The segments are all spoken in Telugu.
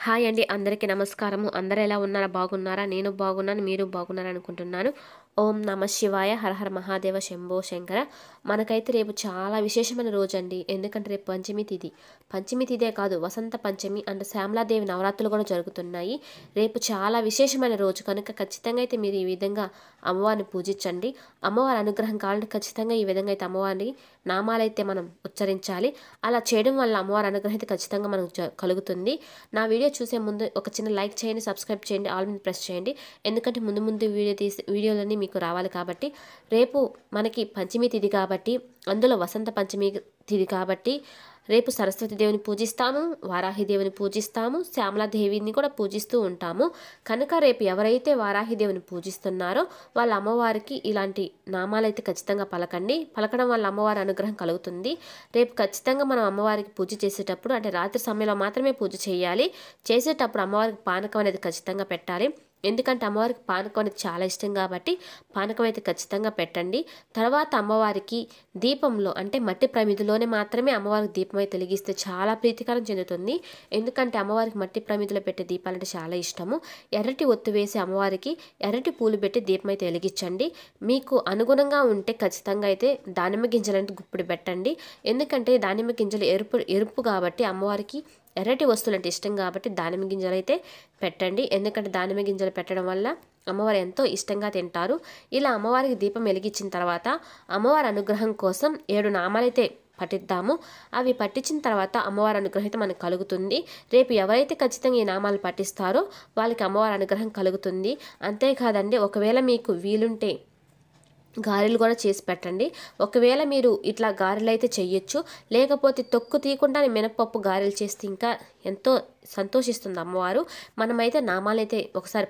హాయ్ అండి. అందరికీ నమస్కారము. అందరూ ఎలా ఉన్నారా? బాగున్నారా? నేను బాగున్నాను. మీరు బాగున్నారనుకుంటున్నాను. ఓం నమ శివాయ. హర హర మహాదేవ శంభో శంకర. మనకైతే రేపు చాలా విశేషమైన రోజండి. ఎందుకంటే రేపు పంచమి తిథి. పంచమి తిథే కాదు, వసంత పంచమి అండ్ శ్యామలాదేవి నవరాత్రులు కూడా జరుగుతున్నాయి. రేపు చాలా విశేషమైన రోజు కనుక ఖచ్చితంగా అయితే మీరు ఈ విధంగా అమ్మవారిని పూజించండి. అమ్మవారి అనుగ్రహం కావాలంటే ఖచ్చితంగా ఈ విధంగా అయితే అమ్మవారిని నామాలైతే మనం ఉచ్చరించాలి. అలా చేయడం వల్ల అమ్మవారి అనుగ్రహం అయితే ఖచ్చితంగా మనకు కలుగుతుంది. నా వీడియో చూసే ముందు ఒక చిన్న లైక్ చేయండి, సబ్స్క్రైబ్ చేయండి, ఆల్ మీద ప్రెస్ చేయండి. ఎందుకంటే ముందు వీడియోలన్నీ మీకు రావాలి కాబట్టి. రేపు మనకి పంచమి తిథి కాబట్టి, అందులో వసంత పంచమి తిథి కాబట్టి రేపు సరస్వతి దేవిని పూజిస్తాము, వారాహిదేవిని పూజిస్తాము, శ్యామలాదేవిని కూడా పూజిస్తూ ఉంటాము. కనుక రేపు ఎవరైతే వారాహిదేవిని పూజిస్తున్నారో వాళ్ళ అమ్మవారికి ఇలాంటి నామాలైతే ఖచ్చితంగా పలకండి. పలకడం వల్ల అమ్మవారి అనుగ్రహం కలుగుతుంది. రేపు ఖచ్చితంగా మనం అమ్మవారికి పూజ చేసేటప్పుడు అంటే రాత్రి సమయంలో మాత్రమే పూజ చేయాలి. చేసేటప్పుడు అమ్మవారికి పానకం అనేది ఖచ్చితంగా పెట్టాలి. ఎందుకంటే అమ్మవారికి పానకం అనేది చాలా ఇష్టం కాబట్టి పానకం అయితే ఖచ్చితంగా పెట్టండి. తర్వాత అమ్మవారికి దీపంలో అంటే మట్టి ప్రమిదిలోనే మాత్రమే అమ్మవారికి దీపం అయితే వెలిగిస్తే చాలా ప్రీతికరం చెందుతుంది. ఎందుకంటే అమ్మవారికి మట్టి ప్రమిదిలో పెట్టే దీపాలంటే చాలా ఇష్టము. ఎర్రటి ఒత్తు వేసి అమ్మవారికి ఎర్రటి పూలు పెట్టి దీపం అయితే వెలిగించండి. మీకు అనుగుణంగా ఉంటే ఖచ్చితంగా అయితే దానిమ్మ గింజలంటే గుప్పిడి పెట్టండి. ఎందుకంటే దానిమ్మ గింజలు ఎరుపు కాబట్టి అమ్మవారికి ఎర్రటి వస్తువులు అంటే ఇష్టం కాబట్టి దానిమ్మ గింజలు అయితే పెట్టండి. ఎందుకంటే దానిమ్మ గింజలు పెట్టడం వల్ల అమ్మవారు ఎంతో ఇష్టంగా తింటారు. ఇలా అమ్మవారికి దీపం వెలిగించిన తర్వాత అమ్మవారి అనుగ్రహం కోసం 7 నామాలైతే పఠిద్దాము. అవి పట్టించిన తర్వాత అమ్మవారి అనుగ్రహం అయితే మనకు కలుగుతుంది. రేపు ఎవరైతే ఖచ్చితంగా ఈ నామాలు పఠిస్తారో వాళ్ళకి అమ్మవారి అనుగ్రహం కలుగుతుంది. అంతేకాదండి, ఒకవేళ మీకు వీలుంటే గారెలు కూడా చేసి పెట్టండి. ఒకవేళ మీరు ఇట్లా గారెలు అయితే చెయ్యొచ్చు, లేకపోతే తొక్కు తీయకుండా మినపప్పు గారెలు చేస్తే ఇంకా ఎంతో సంతోషిస్తుంది అమ్మవారు. మనమైతే నామాలైతే ఒకసారి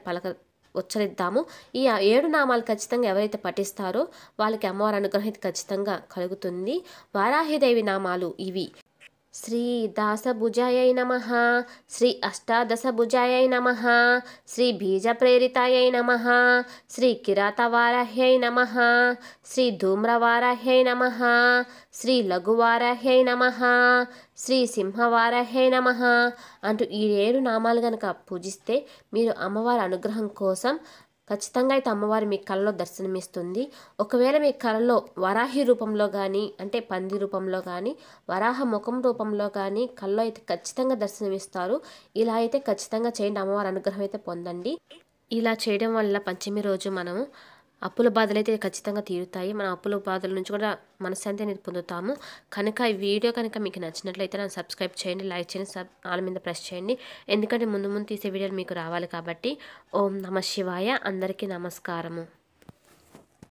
ఉచ్చరిద్దాము. ఈ 7 నామాలు ఖచ్చితంగా ఎవరైతే పఠిస్తారో వాళ్ళకి అమ్మవారి అనుగ్రహం ఖచ్చితంగా కలుగుతుంది. వారాహిదేవి నామాలు ఇవి: శ్రీ దాసభుజాయై నమః, శ్రీ అష్టాదశభుజాయై నమః, శ్రీ బీజప్రేరితాయై నమః, శ్రీ కిరాతవారాహ్యై నమః, శ్రీ ధూమ్రవారాహ్యై నమః, శ్రీ లఘువారాహ్యై నమః, శ్రీ సింహవారాహ్యై నమః అంటూ ఈ 7 నామాలు గనక పూజిస్తే మీరు అమ్మవారి అనుగ్రహం కోసం ఖచ్చితంగా అయితే అమ్మవారు మీ కళలో దర్శనమిస్తుంది. ఒకవేళ మీ కళలో వరాహి రూపంలో కానీ అంటే పంది రూపంలో కానీ వరాహ ముఖం రూపంలో కానీ కళలో అయితే ఖచ్చితంగా దర్శనమిస్తారు. ఇలా అయితే ఖచ్చితంగా చేయండి, అమ్మవారి అనుగ్రహం అయితే పొందండి. ఇలా చేయడం వల్ల పంచమి రోజు మనము అప్పుల బాధలు అయితే ఖచ్చితంగా తీరుతాయి. మన అప్పుల బాధల నుంచి కూడా మనశ్శాంతి అనేది పొందుతాము. కనుక ఈ వీడియో కనుక మీకు నచ్చినట్లయితే నన్ను సబ్స్క్రైబ్ చేయండి, లైక్ చేయండి, ఆల్ మీద ప్రెస్ చేయండి. ఎందుకంటే ముందు తీసే వీడియోలు మీకు రావాలి కాబట్టి. ఓం నమ శివాయ. అందరికీ నమస్కారము.